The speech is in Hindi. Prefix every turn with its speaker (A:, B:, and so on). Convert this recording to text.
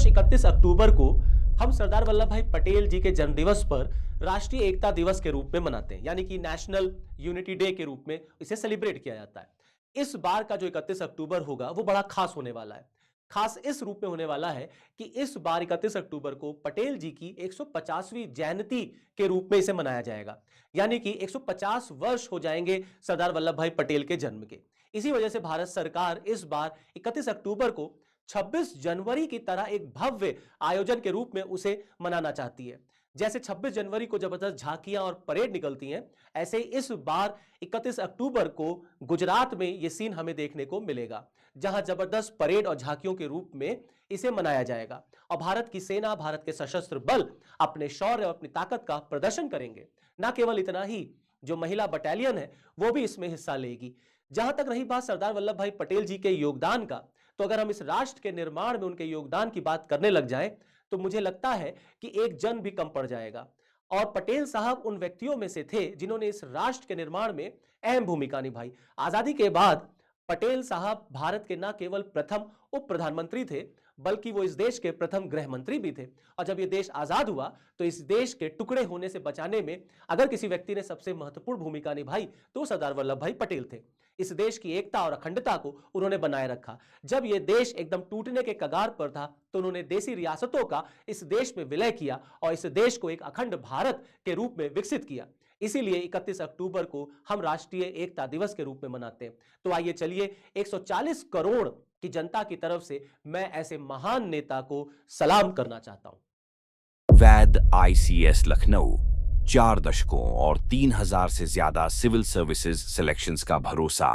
A: वर्ष 31 अक्टूबर को हम सरदार वल्लभ भाई पटेल जी के जन्मदिवस पर राष्ट्रीय एकता दिवस के रूप में मनाते हैं, यानी कि नेशनल यूनिटी डे के रूप में इसे सेलिब्रेट किया जाता है। इस बार का जो 31 अक्टूबर होगा वो बड़ा खास होने वाला है। खास इस रूप में होने वाला है कि इस बार 31 अक्टूबर को पटेल जी की 150वीं जयंती के रूप में इसे मनाया जाएगा, यानी कि 150 वर्ष हो जाएंगे सरदार वल्लभ भाई पटेल के जन्म के। इसी वजह से भारत सरकार इस बार 31 अक्टूबर को 26 जनवरी की तरह एक भव्य आयोजन के रूप में उसे मनाना चाहती है। जैसे 26 जनवरी को जबरदस्त झांकियां और परेड निकलती हैं, ऐसे इस बार 31 अक्टूबर को गुजरात में यह सीन हमें देखने को मिलेगा, जहां जबरदस्त परेड और झांकियों के रूप में इसे मनाया जाएगा और भारत की सेना, भारत के सशस्त्र बल अपने शौर्य और अपनी ताकत का प्रदर्शन करेंगे। ना केवल इतना ही, जो महिला बटालियन है वो भी इसमें हिस्सा लेगी। जहां तक रही बात सरदार वल्लभ भाई पटेल जी के योगदान का, तो अगर हम इस राष्ट्र के निर्माण में उनके योगदान की बात करने लग जाएं, तो मुझे लगता है कि एक जन भी कम पड़ जाएगा। और पटेल साहब उन व्यक्तियों में से थे जिन्होंने इस राष्ट्र के निर्माण में अहम भूमिका निभाई। आजादी के बाद पटेल साहब भारत के न केवल प्रथम उप प्रधानमंत्री थे, बल्कि वो इस देश के प्रथम गृह मंत्री भी थे। और जब ये देश आजाद हुआ तो इस देश के टुकड़े होने से बचाने में अगर किसी व्यक्ति ने सबसे महत्वपूर्ण भूमिका निभाई तो सरदार वल्लभ भाई पटेल थे। इस देश की एकता और अखंडता को उन्होंने बनाए रखा। जब यह देश एकदम टूटने के कगार पर था तो उन्होंने देसी रियासतों का इस देश में विलय किया और इस देश को एक अखंड भारत के रूप में विकसित किया। इसीलिए 31 अक्टूबर को हम राष्ट्रीय एकता दिवस के रूप में मनाते हैं। तो आइए चलिए 140 करोड़ की जनता की तरफ से मैं ऐसे महान नेता को सलाम करना चाहता हूं।
B: वैद आईसीएस लखनऊ, 4 दशकों और 3000 से ज्यादा सिविल सर्विसेज सिलेक्शंस का भरोसा।